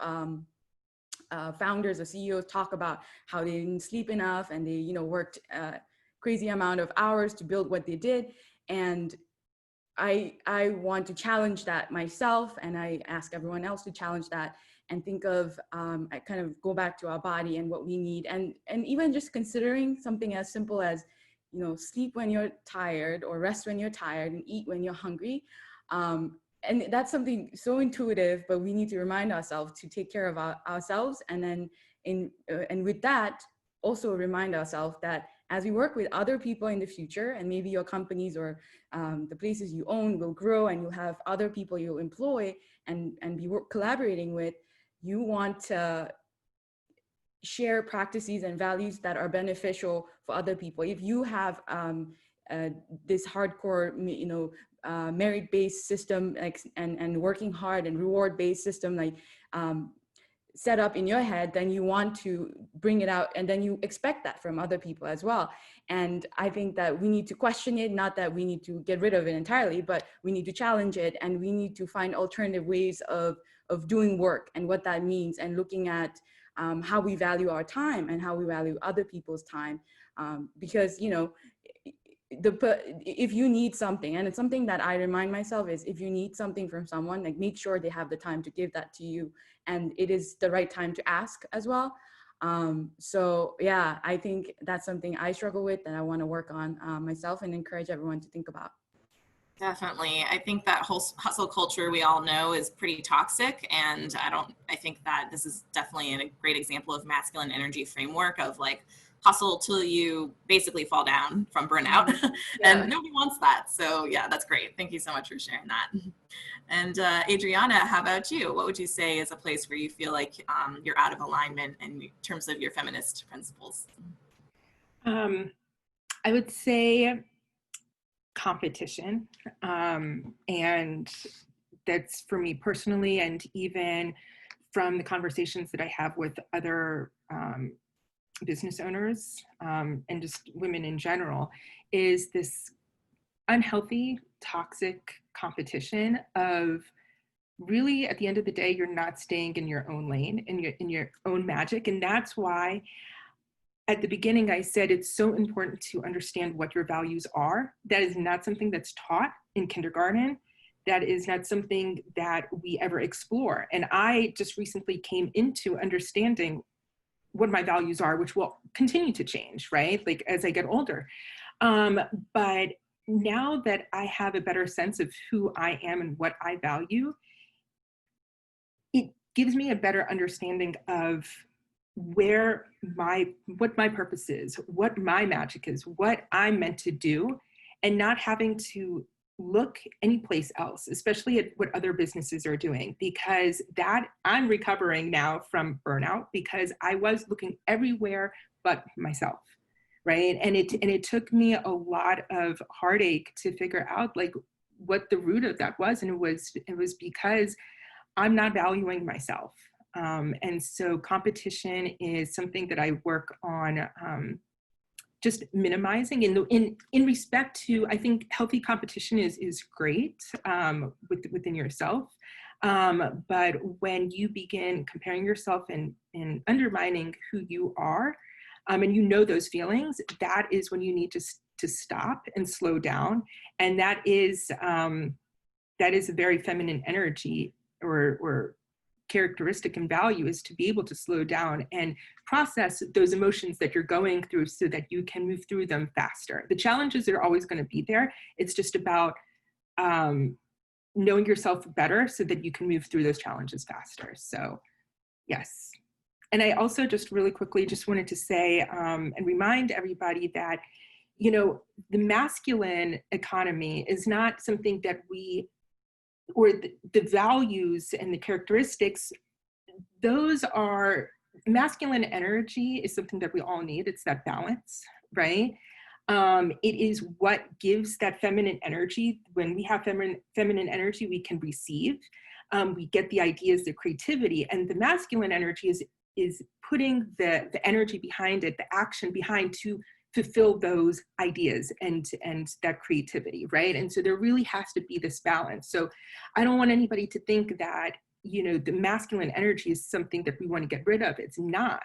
founders or CEOs talk about how they didn't sleep enough and they, worked a crazy amount of hours to build what they did. And I want to challenge that myself, and I ask everyone else to challenge that and think of, I kind of go back to our body and what we need. And even just considering something as simple as, sleep when you're tired, or rest when you're tired, and eat when you're hungry. And that's something so intuitive, but we need to remind ourselves to take care of ourselves. And then and with that, also remind ourselves that as we work with other people in the future, and maybe your companies or the places you own will grow, and you'll have other people you'll employ and be collaborating with, you want to share practices and values that are beneficial for other people. If you have this hardcore, merit-based system, and working hard and reward-based system, set up in your head, then you want to bring it out, and then you expect that from other people as well. And I think that we need to question it, not that we need to get rid of it entirely, but we need to challenge it, and we need to find alternative ways of doing work and what that means, and looking at how we value our time and how we value other people's time. Because, if you need something, and it's something that I remind myself is, if you need something from someone, like, make sure they have the time to give that to you, and it is the right time to ask as well. So yeah, I think that's something I struggle with, that I want to work on myself, and encourage everyone to think about. Definitely. I think that whole hustle culture we all know is pretty toxic, and I think that this is definitely a great example of masculine energy framework of like, hustle till you basically fall down from burnout. Yeah. And nobody wants that. So yeah, that's great. Thank you so much for sharing that. And Adriana, how about you? What would you say is a place where you feel like you're out of alignment in terms of your feminist principles? I would say competition. And that's for me personally, and even from the conversations that I have with other business owners and just women in general, is this unhealthy, toxic competition of really, at the end of the day, you're not staying in your own lane, in your own magic. And that's why at the beginning I said it's so important to understand what your values are. That is not something that's taught in kindergarten. That is not something that we ever explore. And I just recently came into understanding what my values are, which will continue to change, right? Like as I get older. But now that I have a better sense of who I am and what I value, it gives me a better understanding of what my purpose is, what my magic is, what I'm meant to do, and not having to look anyplace else, especially at what other businesses are doing, because that I'm recovering now from burnout, because I was looking everywhere but myself, right? And it took me a lot of heartache to figure out like what the root of that was, and it was because I'm not valuing myself. And so competition is something that I work on just minimizing in respect to, I think healthy competition is great within yourself. But when you begin comparing yourself and undermining who you are, and you know those feelings, that is when you need to stop and slow down. And that is a very feminine energy or characteristic and value, is to be able to slow down and process those emotions that you're going through so that you can move through them faster. The challenges are always going to be there. It's just about knowing yourself better so that you can move through those challenges faster. So yes. And I also just really quickly just wanted to say and remind everybody that, the masculine economy is not something that or the values and the characteristics, those are, masculine energy is something that we all need. It's that balance, right? It is what gives that feminine energy. When we have feminine energy, we can receive, we get the ideas, the creativity, and the masculine energy is putting the energy behind it, the action behind to fulfill those ideas and that creativity, right? And so there really has to be this balance. So I don't want anybody to think that, the masculine energy is something that we want to get rid of. It's not,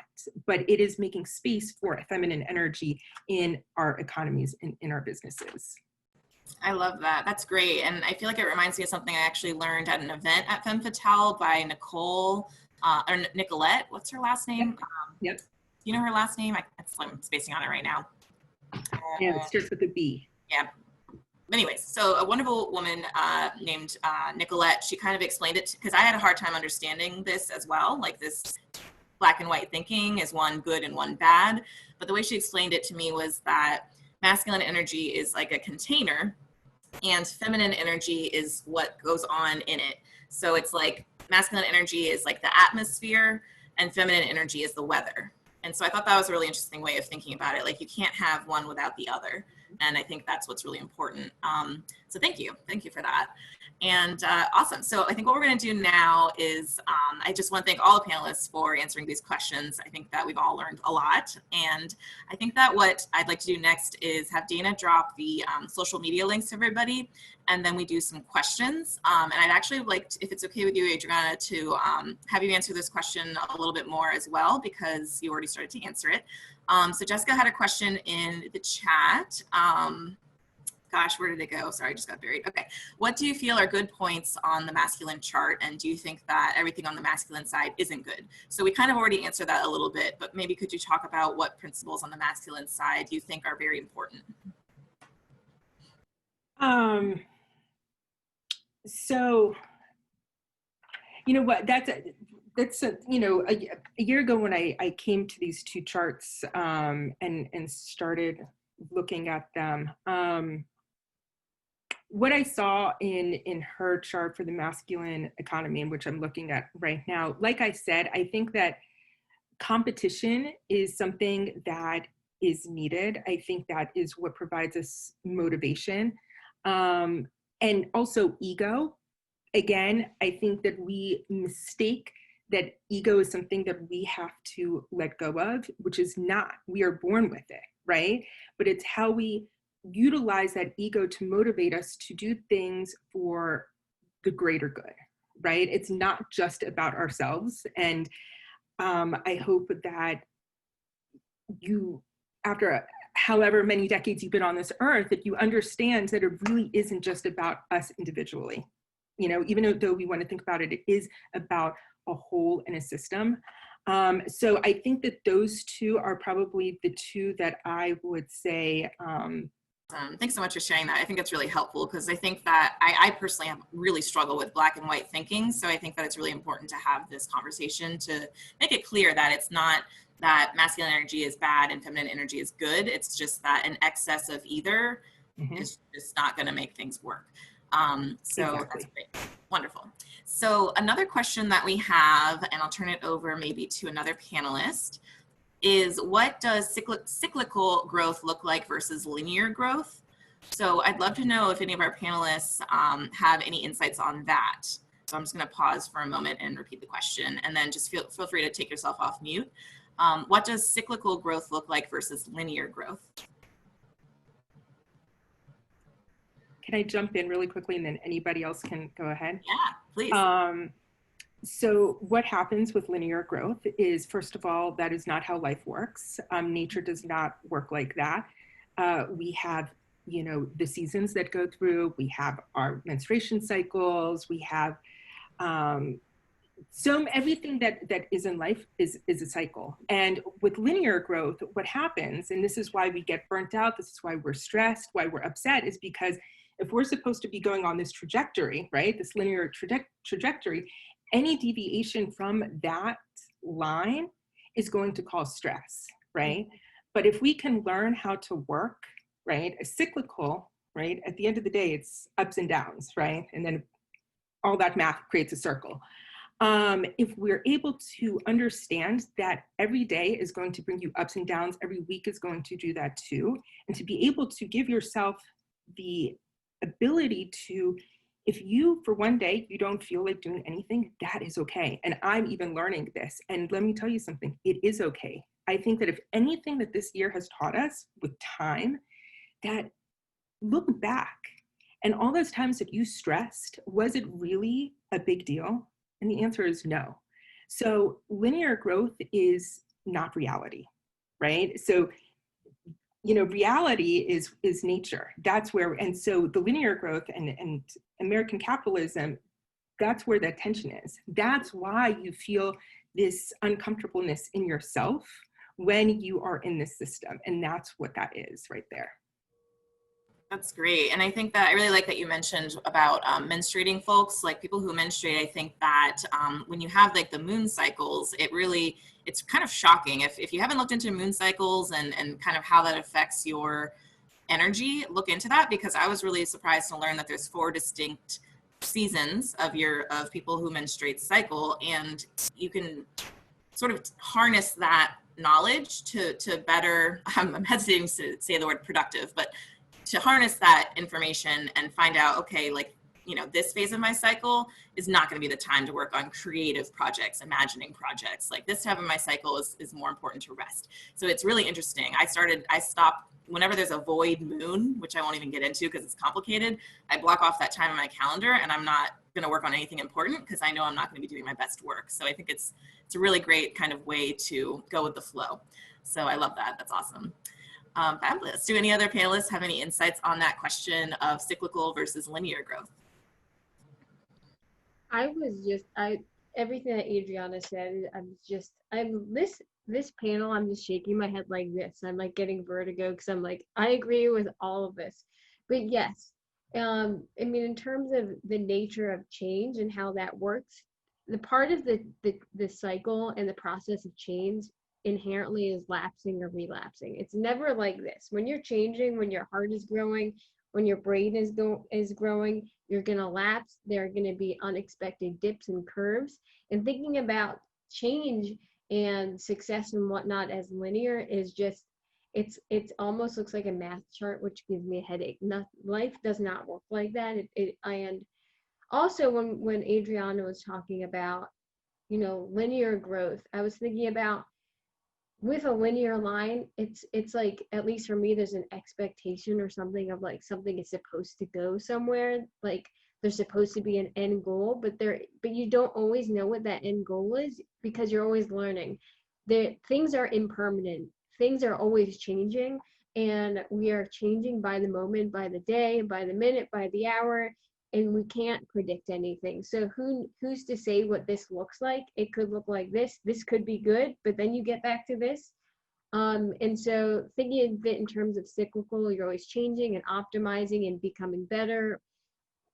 but it is making space for a feminine energy in our economies, in our businesses. I love that. That's great. And I feel like it reminds me of something I actually learned at an event at Femme Fatale by Nicolette. What's her last name? Yep. You know her last name? I'm spacing on it right now. Yeah, it starts with a B. Yeah. Anyways, so a wonderful woman named Nicolette, she kind of explained it, because I had a hard time understanding this as well, like this black and white thinking is one good and one bad. But the way she explained it to me was that masculine energy is like a container and feminine energy is what goes on in it. So it's like masculine energy is like the atmosphere and feminine energy is the weather. And so I thought that was a really interesting way of thinking about it. Like you can't have one without the other. And I think that's what's really important. So thank you for that. And awesome. So I think what we're going to do now is I just want to thank all the panelists for answering these questions. I think that we've all learned a lot. And I think that what I'd like to do next is have Dana drop the social media links to everybody, and then we do some questions. And I'd actually like, if it's okay with you, Adriana, to have you answer this question a little bit more as well, because you already started to answer it. So Jessica had a question in the chat. Gosh, where did it go? Sorry, I just got buried. Okay. What do you feel are good points on the masculine chart? And do you think that everything on the masculine side isn't good? So we kind of already answered that a little bit, but maybe could you talk about what principles on the masculine side you think are very important? So, you know what, that's you know, a year ago when I came to these two charts and started looking at them, what I saw in her chart for the masculine economy, in which I'm looking at right now, like I said, I think that competition is something that is needed. I think that is what provides us motivation. And also ego. Again, I think that we mistake that ego is something that we have to let go of, which is not. We are born with it, right? But it's how we utilize that ego to motivate us to do things for the greater good, right? It's not just about ourselves. And I hope that you, after however many decades you've been on this earth, that you understand that it really isn't just about us individually. You know, even though we want to think about it, it is about a whole and a system. So I think that those two are probably the two that I would say. Thanks so much for sharing that. I think it's really helpful, because I think that I personally have really struggled with black and white thinking. So I think that it's really important to have this conversation to make it clear that it's not that masculine energy is bad and feminine energy is good. It's just that an excess of either is just not going to make things work. So exactly. That's great. Wonderful. So another question that we have, and I'll turn it over maybe to another panelist, is what does cyclical growth look like versus linear growth? So I'd love to know if any of our panelists have any insights on that. So I'm just going to pause for a moment and repeat the question, and then just feel free to take yourself off mute. What does cyclical growth look like versus linear growth? Can I jump in really quickly, and then anybody else can go ahead? Yeah, please. So what happens with linear growth is, first of all, that is not how life works. Nature does not work like that. We have, you know, the seasons that go through, we have our menstruation cycles, we have everything that is in life is a cycle. And with linear growth, what happens, and this is why we get burnt out, this is why we're stressed, why we're upset, is because if we're supposed to be going on this trajectory, right, this linear trajectory, any deviation from that line is going to cause stress, right? But if we can learn how to work, right, a cyclical, right, at the end of the day, it's ups and downs, right? And then all that math creates a circle. If we're able to understand that every day is going to bring you ups and downs, every week is going to do that too, and to be able to give yourself the ability to, if you, for one day, you don't feel like doing anything, that is okay. And I'm even learning this. And let me tell you something, it is okay. I think that if anything that this year has taught us with time, that look back and all those times that you stressed, was it really a big deal? And the answer is no. So linear growth is not reality, right? So, you know, reality is nature. That's where, and so the linear growth and American capitalism, that's where the tension is. That's why you feel this uncomfortableness in yourself when you are in this system. And that's what that is right there. That's great. And I think that I really like that you mentioned about menstruating folks, like people who menstruate. I think that when you have like the moon cycles, it's kind of shocking. If you haven't looked into moon cycles and kind of how that affects your energy, look into that, because I was really surprised to learn that there's 4 distinct seasons of people who menstruate cycle, and you can sort of harness that knowledge to better, I'm hesitating to say the word productive, but to harness that information and find out, okay, like, you know, this phase of my cycle is not going to be the time to work on creative projects, imagining projects. Like this time of my cycle is more important to rest. So it's really interesting. I stop whenever there's a void moon, which I won't even get into because it's complicated. I block off that time in my calendar and I'm not going to work on anything important because I know I'm not going to be doing my best work. So I think it's a really great kind of way to go with the flow. So I love that. That's awesome. Fabulous. Do any other panelists have any insights on that question of cyclical versus linear growth? Everything that Adriana said, this panel, I'm just shaking my head like this. I'm like getting vertigo because I'm like, I agree with all of this. But yes, I mean, in terms of the nature of change and how that works, the part of the cycle and the process of change inherently is lapsing or relapsing. It's never like this. When you're changing, when your heart is growing, when your brain is growing, you're going to lapse. There are going to be unexpected dips and curves. And thinking about change and success and whatnot as linear is just, it's almost looks like a math chart, which gives me a headache. Life does not work like that. And also when Adriana was talking about, you know, linear growth, I was thinking about with a linear line, it's like, at least for me, there's an expectation or something of like something is supposed to go somewhere. Like there's supposed to be an end goal, but you don't always know what that end goal is because you're always learning. Things are impermanent. Things are always changing, and we are changing by the moment, by the day, by the minute, by the hour, and we can't predict anything. So who's to say what this looks like? It could look like this. This could be good, but then you get back to this. And so thinking of it in terms of cyclical, you're always changing and optimizing and becoming better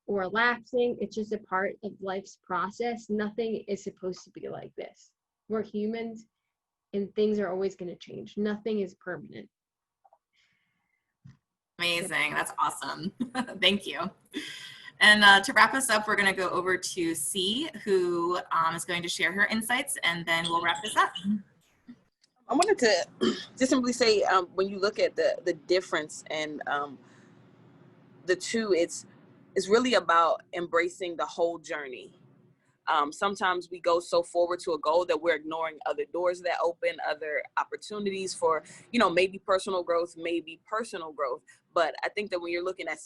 or lapsing. It's just a part of life's process. Nothing is supposed to be like this. We're humans and things are always going to change. Nothing is permanent. Amazing. That's awesome. Thank you. And to wrap us up, we're going to go over to Cee, who is going to share her insights, and then we'll wrap this up. I wanted to just simply say, when you look at the difference and the two, it's really about embracing the whole journey. Sometimes we go so forward to a goal that we're ignoring other doors that open, other opportunities for, you know, maybe personal growth, maybe personal growth. But I think that when you're looking at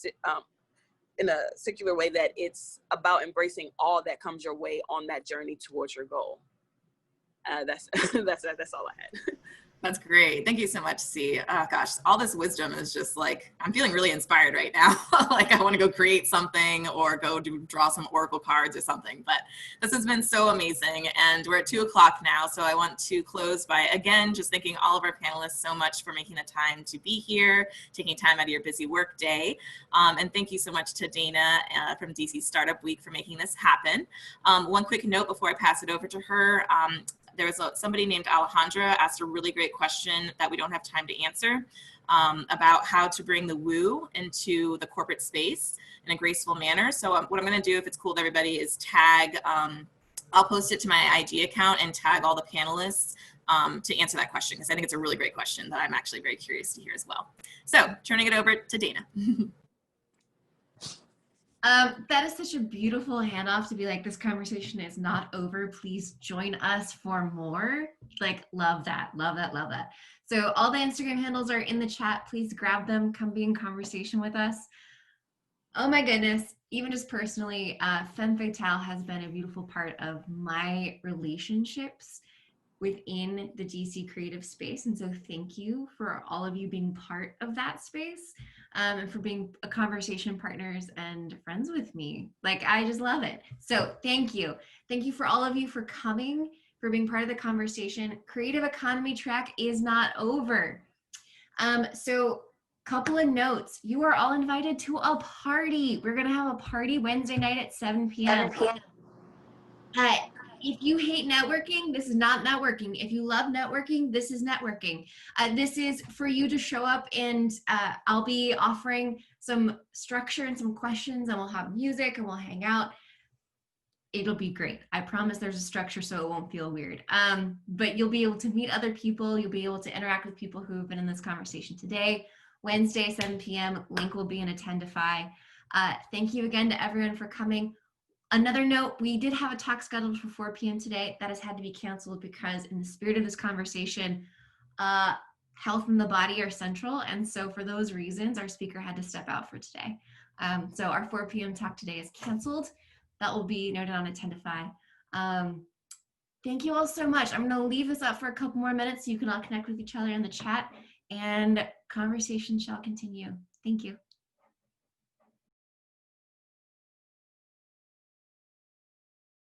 in a secular way, that it's about embracing all that comes your way on that journey towards your goal. That's all I had. That's great. Thank you so much, Cee. Oh, gosh, all this wisdom is just like, I'm feeling really inspired right now. Like I want to go create something or go draw some Oracle cards or something. But this has been so amazing. And we're at 2 o'clock now. So I want to close by, again, just thanking all of our panelists so much for making the time to be here, taking time out of your busy work day. And thank you so much to Dana from DC Startup Week for making this happen. One quick note before I pass it over to her. There was somebody named Alejandra asked a really great question that we don't have time to answer about how to bring the woo into the corporate space in a graceful manner. So what I'm going to do, if it's cool with everybody, is tag, I'll post it to my IG account and tag all the panelists to answer that question, because I think it's a really great question that I'm actually very curious to hear as well. So turning it over to Dana. That is such a beautiful handoff to be like, this conversation is not over. Please join us for more. Like, love that, love that, love that. So all the Instagram handles are in the chat. Please grab them. Come be in conversation with us. Oh my goodness. Even just personally, Femme Fatale has been a beautiful part of my relationships within the DC creative space. And so thank you for all of you being part of that space. And for being a conversation partners and friends with me. Like, I just love it. So thank you. Thank you for all of you for coming, for being part of the conversation. Creative Economy track is not over. So couple of notes. You are all invited to a party. We're going to have a party Wednesday night at 7 p.m. If you hate networking, this is not networking. If you love networking, this is networking. This is for you to show up, and I'll be offering some structure and some questions, and we'll have music and we'll hang out. It'll be great. I promise there's a structure so it won't feel weird. But you'll be able to meet other people. You'll be able to interact with people who have been in this conversation today. Wednesday, 7 p.m. Link will be in Attendify. Thank you again to everyone for coming. Another note, we did have a talk scheduled for 4 p.m. today. That has had to be canceled because in the spirit of this conversation, health and the body are central. And so for those reasons, our speaker had to step out for today. So our 4 p.m. talk today is canceled. That will be noted on Attendify. Thank you all so much. I'm going to leave this up for a couple more minutes so you can all connect with each other in the chat, and conversation shall continue. Thank you.